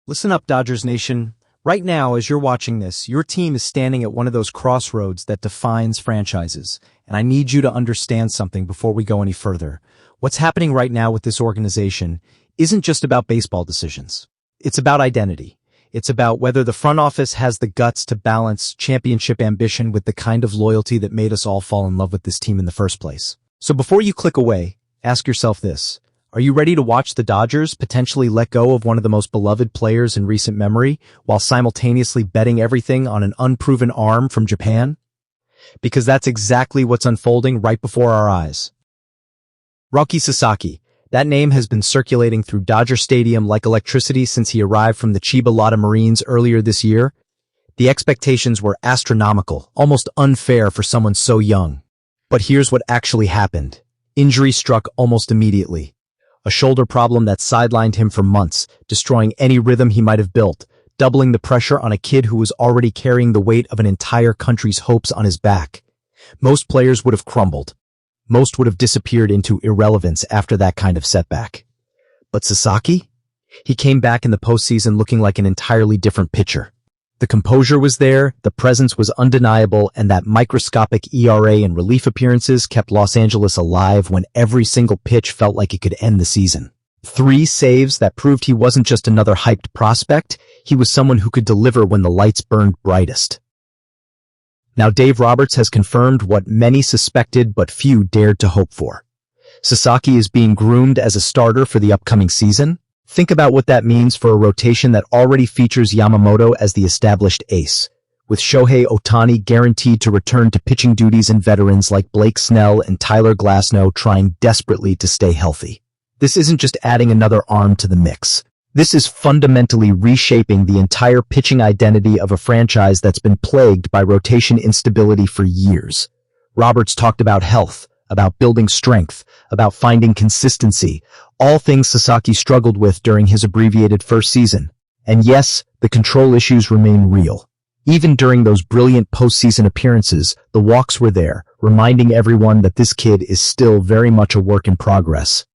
Listen up, Dodgers Nation. Right now, as you're watching this, your team is standing at one of those crossroads that defines franchises. And I need you to understand something before we go any further. What's happening right now with this organization isn't just about baseball decisions. It's about identity. It's about whether the front office has the guts to balance championship ambition with the kind of loyalty that made us all fall in love with this team in the first place. So before you click away, ask yourself this. Are you ready to watch the Dodgers potentially let go of one of the most beloved players in recent memory while simultaneously betting everything on an unproven arm from Japan? Because that's exactly what's unfolding right before our eyes. Roki Sasaki. That name has been circulating through Dodger Stadium like electricity since he arrived from the Chiba Lotta Marines earlier this year. The expectations were astronomical, almost unfair for someone so young. But here's what actually happened. Injury struck almost immediately. A shoulder problem that sidelined him for months, destroying any rhythm he might have built, doubling the pressure on a kid who was already carrying the weight of an entire country's hopes on his back. Most players would have crumbled. Most would have disappeared into irrelevance after that kind of setback. But Sasaki? He came back in the postseason looking like an entirely different pitcher. The composure was there, the presence was undeniable, and that microscopic ERA and relief appearances kept Los Angeles alive when every single pitch felt like it could end the season. 3 saves that proved he wasn't just another hyped prospect, he was someone who could deliver when the lights burned brightest. Now Dave Roberts has confirmed what many suspected but few dared to hope for. Sasaki is being groomed as a starter for the upcoming season. Think about what that means for a rotation that already features Yamamoto as the established ace, with Shohei Ohtani guaranteed to return to pitching duties and veterans like Blake Snell and Tyler Glasnow trying desperately to stay healthy. This isn't just adding another arm to the mix. This is fundamentally reshaping the entire pitching identity of a franchise that's been plagued by rotation instability for years. Roberts talked about health, about building strength, about finding consistency, all things Sasaki struggled with during his abbreviated first season. And yes, the control issues remain real. Even during those brilliant postseason appearances, the walks were there, reminding everyone that this kid is still very much a work in progress.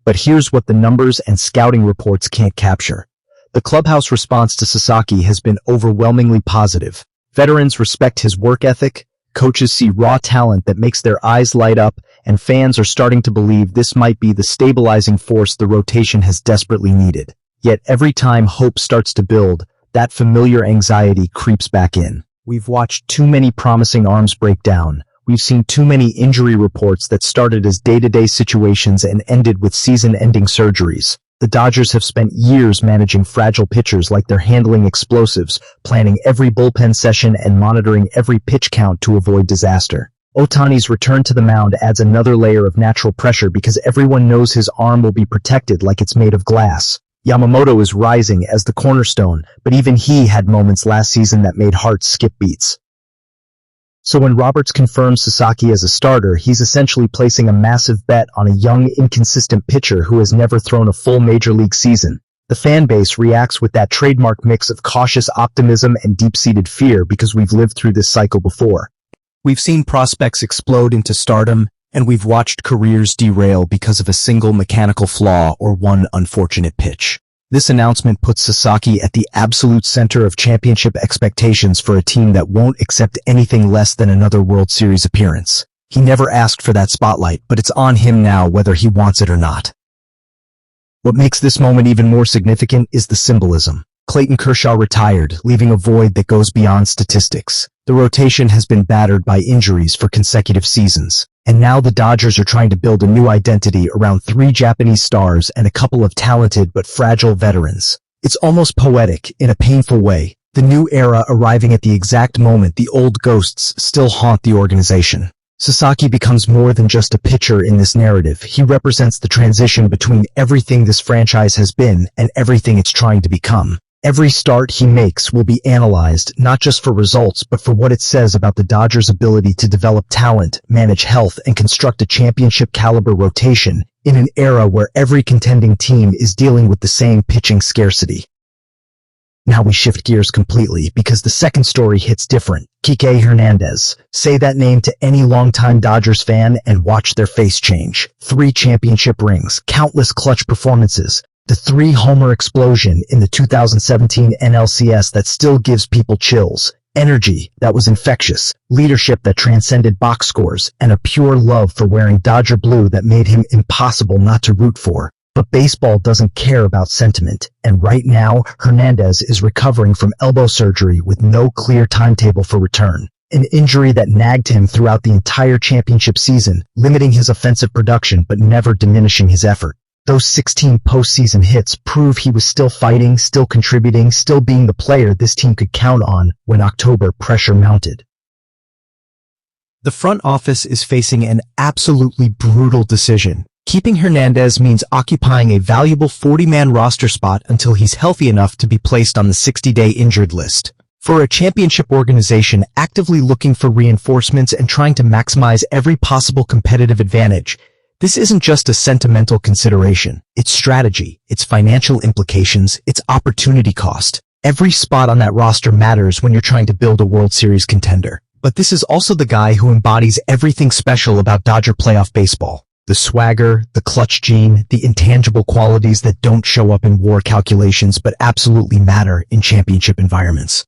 But here's what the numbers and scouting reports can't capture. The clubhouse response to Sasaki has been overwhelmingly positive. Veterans respect his work ethic, coaches see raw talent that makes their eyes light up, and fans are starting to believe this might be the stabilizing force the rotation has desperately needed. Yet every time hope starts to build, that familiar anxiety creeps back in. We've watched too many promising arms break down. We've seen too many injury reports that started as day-to-day situations and ended with season-ending surgeries. The Dodgers have spent years managing fragile pitchers like they're handling explosives, planning every bullpen session and monitoring every pitch count to avoid disaster. Ohtani's return to the mound adds another layer of natural pressure because everyone knows his arm will be protected like it's made of glass. Yamamoto is rising as the cornerstone, but even he had moments last season that made hearts skip beats. So when Roberts confirms Sasaki as a starter, he's essentially placing a massive bet on a young, inconsistent pitcher who has never thrown a full major league season. The fan base reacts with that trademark mix of cautious optimism and deep-seated fear because we've lived through this cycle before. We've seen prospects explode into stardom, and we've watched careers derail because of a single mechanical flaw or one unfortunate pitch. This announcement puts Sasaki at the absolute center of championship expectations for a team that won't accept anything less than another World Series appearance. He never asked for that spotlight, but it's on him now whether he wants it or not. What makes this moment even more significant is the symbolism. Clayton Kershaw retired, leaving a void that goes beyond statistics. The rotation has been battered by injuries for consecutive seasons. And now the Dodgers are trying to build a new identity around 3 Japanese stars and a couple of talented but fragile veterans. It's almost poetic in a painful way, the new era arriving at the exact moment the old ghosts still haunt the organization. Sasaki becomes more than just a pitcher in this narrative. He represents the transition between everything this franchise has been and everything it's trying to become. Every start he makes will be analyzed, not just for results, but for what it says about the Dodgers' ability to develop talent, manage health, and construct a championship-caliber rotation in an era where every contending team is dealing with the same pitching scarcity. Now we shift gears completely because the second story hits different. KIKÉ Hernandez. Say that name to any longtime Dodgers fan and watch their face change. 3 championship rings, countless clutch performances, The three-homer explosion in the 2017 NLCS that still gives people chills. Energy that was infectious, leadership that transcended box scores, and a pure love for wearing Dodger blue that made him impossible not to root for. But baseball doesn't care about sentiment, and right now, Hernandez is recovering from elbow surgery with no clear timetable for return. An injury that nagged him throughout the entire championship season, limiting his offensive production but never diminishing his effort. Those 16 postseason hits prove he was still fighting, still contributing, still being the player this team could count on when October pressure mounted. The front office is facing an absolutely brutal decision. Keeping Hernandez means occupying a valuable 40-man roster spot until he's healthy enough to be placed on the 60-day injured list. For a championship organization actively looking for reinforcements and trying to maximize every possible competitive advantage, this isn't just a sentimental consideration. It's strategy, its financial implications, its opportunity cost. Every spot on that roster matters when you're trying to build a World Series contender. But this is also the guy who embodies everything special about Dodger playoff baseball. The swagger, the clutch gene, the intangible qualities that don't show up in WAR calculations but absolutely matter in championship environments.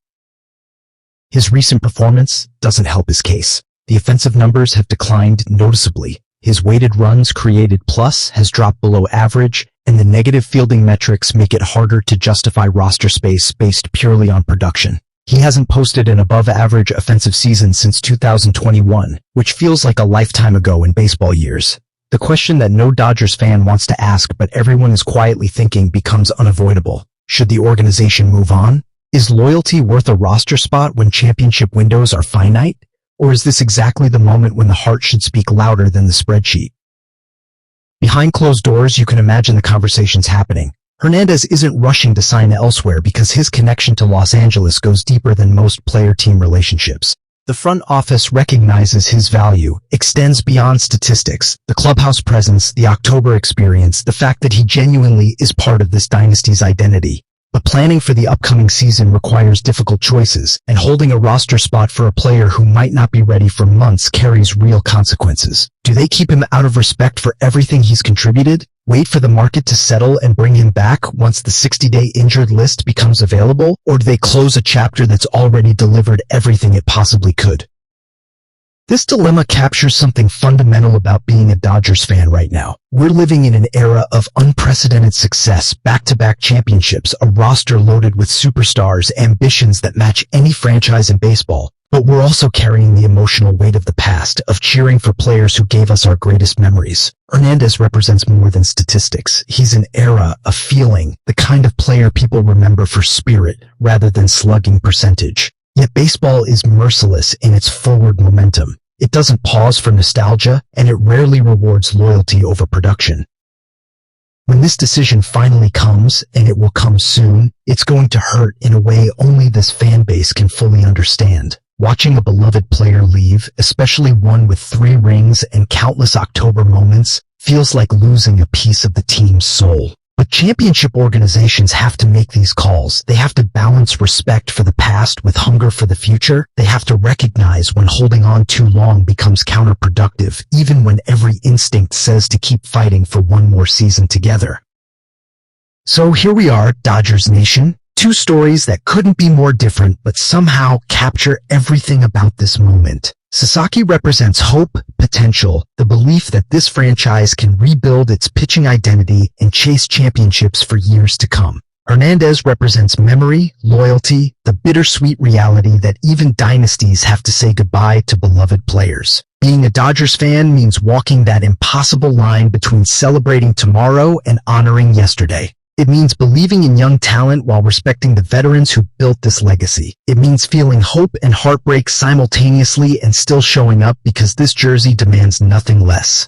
His recent performance doesn't help his case. The offensive numbers have declined noticeably. His weighted runs created plus has dropped below average, and the negative fielding metrics make it harder to justify roster space based purely on production. He hasn't posted an above-average offensive season since 2021, which feels like a lifetime ago in baseball years. The question that no Dodgers fan wants to ask but everyone is quietly thinking becomes unavoidable. Should the organization move on? Is loyalty worth a roster spot when championship windows are finite? Or is this exactly the moment when the heart should speak louder than the spreadsheet? Behind closed doors, you can imagine the conversations happening. Hernandez isn't rushing to sign elsewhere because his connection to Los Angeles goes deeper than most player-team relationships. The front office recognizes his value, extends beyond statistics, the clubhouse presence, the October experience, the fact that he genuinely is part of this dynasty's identity. But planning for the upcoming season requires difficult choices, and holding a roster spot for a player who might not be ready for months carries real consequences. Do they keep him out of respect for everything he's contributed? Wait for the market to settle and bring him back once the 60-day injured list becomes available? Or do they close a chapter that's already delivered everything it possibly could? This dilemma captures something fundamental about being a Dodgers fan right now. We're living in an era of unprecedented success, back-to-back championships, a roster loaded with superstars, ambitions that match any franchise in baseball. But we're also carrying the emotional weight of the past, of cheering for players who gave us our greatest memories. Hernandez represents more than statistics. He's an era, a feeling, the kind of player people remember for spirit rather than slugging percentage. Yet baseball is merciless in its forward momentum. It doesn't pause for nostalgia, and it rarely rewards loyalty over production. When this decision finally comes, and it will come soon, it's going to hurt in a way only this fan base can fully understand. Watching a beloved player leave, especially one with 3 rings and countless October moments, feels like losing a piece of the team's soul. But championship organizations have to make these calls. They have to balance respect for the past with hunger for the future. They have to recognize when holding on too long becomes counterproductive, even when every instinct says to keep fighting for one more season together. So here we are, Dodgers Nation. 2 stories that couldn't be more different, but somehow capture everything about this moment. Sasaki represents hope, potential, the belief that this franchise can rebuild its pitching identity and chase championships for years to come. Hernandez represents memory, loyalty, the bittersweet reality that even dynasties have to say goodbye to beloved players. Being a Dodgers fan means walking that impossible line between celebrating tomorrow and honoring yesterday. It means believing in young talent while respecting the veterans who built this legacy. It means feeling hope and heartbreak simultaneously and still showing up because this jersey demands nothing less.